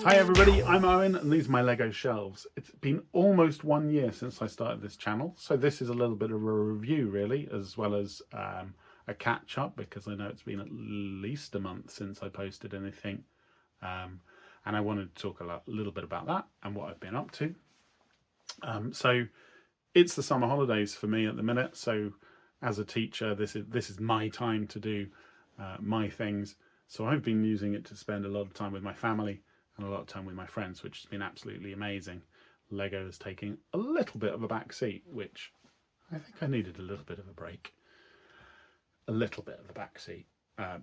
Hi everybody, I'm Owen and these are my Lego shelves. It's been almost 1 year since I started this channel, so this is a little bit of a review really, as well as a catch up, because I know it's been at least a month since I posted anything, and I wanted to talk a little bit about that and what I've been up to. So it's the summer holidays for me at the minute, so as a teacher this is my time to do my things. So I've been using it to spend a lot of time with my family and a lot of time with my friends, which has been absolutely amazing. Lego is taking a little bit of a back seat, which I think I needed a little bit of a break. A little bit of a back seat,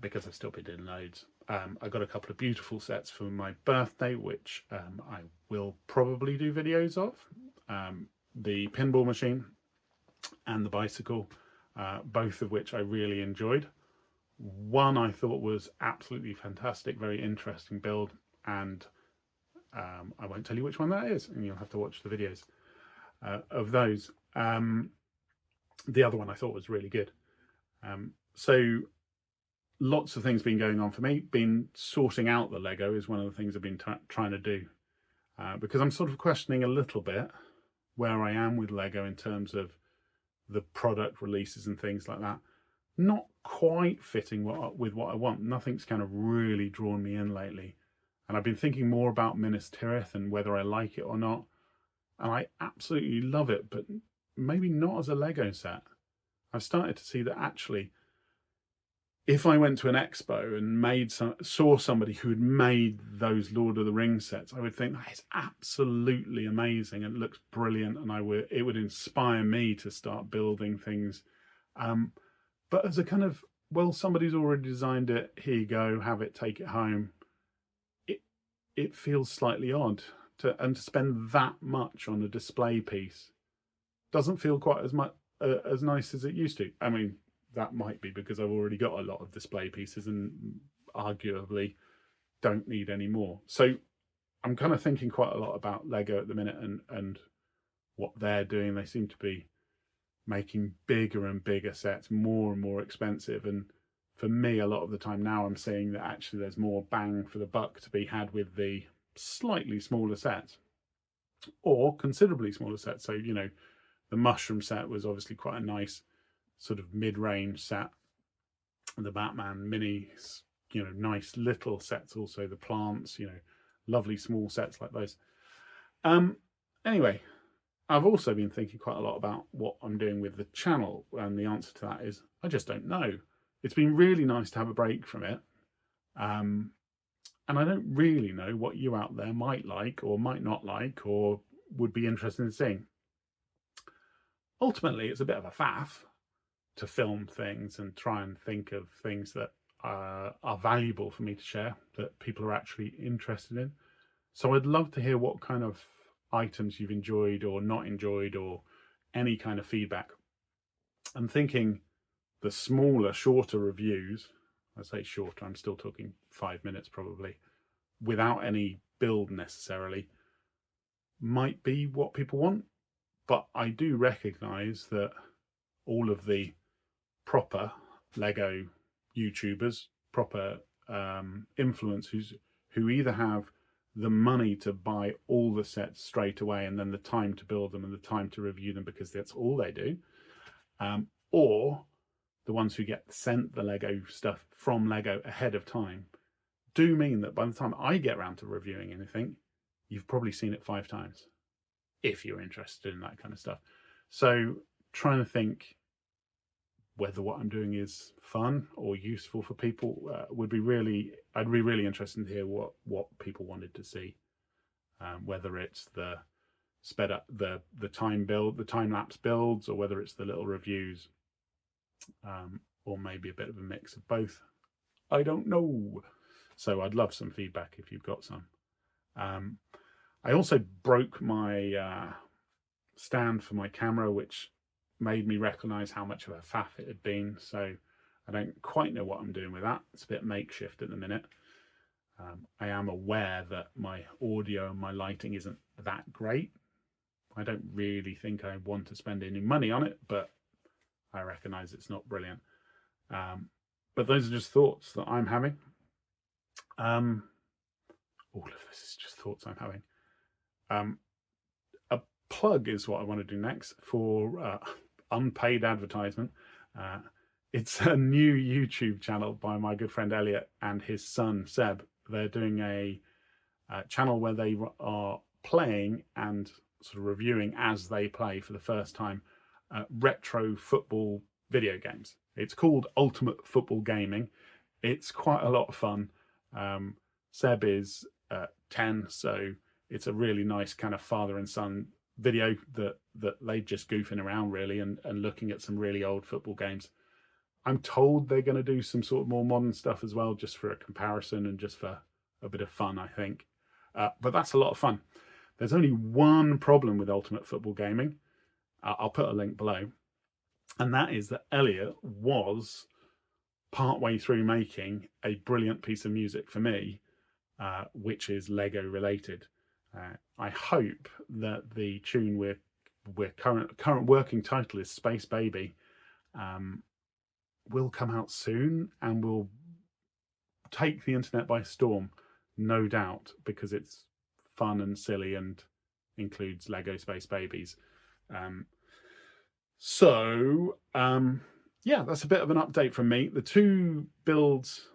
because I've still been doing loads. I got a couple of beautiful sets for my birthday, which I will probably do videos of. The pinball machine and the bicycle, both of which I really enjoyed. One I thought was absolutely fantastic, very interesting build, and I won't tell you which one that is, and you'll have to watch the videos of those. The other one I thought was really good. So lots of things been going on for me. Been sorting out the Lego is one of the things I've been trying to do, because I'm sort of questioning a little bit where I am with Lego in terms of the product releases and things like that. Not quite fitting with what I want. Nothing's kind of really drawn me in lately. And I've been thinking more about Minas Tirith and whether I like it or not. And I absolutely love it, but maybe not as a Lego set. I've started to see that actually, if I went to an expo and saw somebody who had made those Lord of the Rings sets, I would think that is absolutely amazing and it looks brilliant, and it would inspire me to start building things. But as a kind of, well, somebody's already designed it, here you go, have it, take it home. It feels slightly odd to spend that much on a display piece. Doesn't feel quite as much as nice as it used to. I mean, that might be because I've already got a lot of display pieces and arguably don't need any more. So I'm kind of thinking quite a lot about Lego at the minute and what they're doing. They seem to be making bigger and bigger sets, more and more expensive, and for me a lot of the time now I'm seeing that actually there's more bang for the buck to be had with the slightly smaller sets or considerably smaller sets. So, you know, the mushroom set was obviously quite a nice sort of mid-range set, and the Batman minis, you know, nice little sets. Also the plants, you know, lovely small sets like those. Anyway, I've also been thinking quite a lot about what I'm doing with the channel, and the answer to that is I just don't know. It's been really nice to have a break from it, and I don't really know what you out there might like or might not like or would be interested in seeing. Ultimately, it's a bit of a faff to film things and try and think of things that are valuable for me to share, that people are actually interested in. So I'd love to hear what kind of items you've enjoyed or not enjoyed, or any kind of feedback. I'm thinking the smaller, shorter reviews, I say shorter, I'm still talking 5 minutes probably, without any build necessarily, might be what people want. But I do recognise that all of the proper Lego YouTubers, proper influencers who either have the money to buy all the sets straight away and then the time to build them and the time to review them because that's all they do, or the ones who get sent the Lego stuff from Lego ahead of time, do mean that by the time I get around to reviewing anything, you've probably seen it 5 times, if you're interested in that kind of stuff. So trying to think whether what I'm doing is fun or useful for people I'd be really interested to hear what people wanted to see, whether it's the sped up the time lapse builds, or whether it's the little reviews, or maybe a bit of a mix of both. I don't know. So I'd love some feedback if you've got some. I also broke my stand for my camera, which made me recognise how much of a faff it had been. So I don't quite know what I'm doing with that. It's a bit makeshift at the minute. I am aware that my audio and my lighting isn't that great. I don't really think I want to spend any money on it, but I recognise it's not brilliant. But those are just thoughts that I'm having. all of this is just thoughts I'm having. A plug is what I want to do next for unpaid advertisement. It's a new YouTube channel by my good friend Elliot and his son Seb. They're doing a channel where they are playing and sort of reviewing as they play for the first time retro football video games. It's called Ultimate Football Gaming. It's quite a lot of fun. Seb is 10, so it's a really nice kind of father and son video that they just goofing around really and looking at some really old football games. I'm told they're going to do some sort of more modern stuff as well, just for a comparison and just for a bit of fun, I think. But that's a lot of fun. There's only one problem with Ultimate Football Gaming. I'll put a link below. And that is that Elliot was partway through making a brilliant piece of music for me, which is Lego related. I hope that the tune we're current working title is Space Baby will come out soon and will take the internet by storm, no doubt, because it's fun and silly and includes Lego Space Babies. Yeah, that's a bit of an update from me. The 2 builds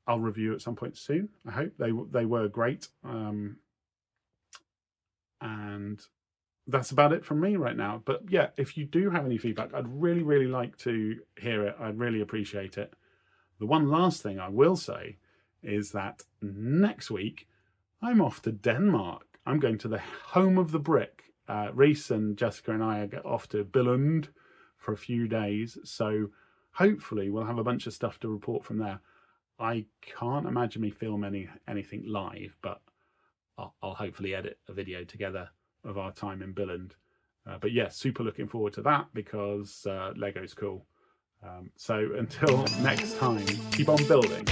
I'll review at some point soon. I hope they were great. And that's about it from me right now. But yeah, if you do have any feedback, I'd really, really like to hear it. I'd really appreciate it. The one last thing I will say is that next week I'm off to Denmark. I'm going to the home of the brick. Reese and Jessica and I are off to Billund for a few days. So hopefully we'll have a bunch of stuff to report from there. I can't imagine me film anything live, but I'll hopefully edit a video together of our time in Billund. But yeah, super looking forward to that because Lego's cool. So until next time, keep on building.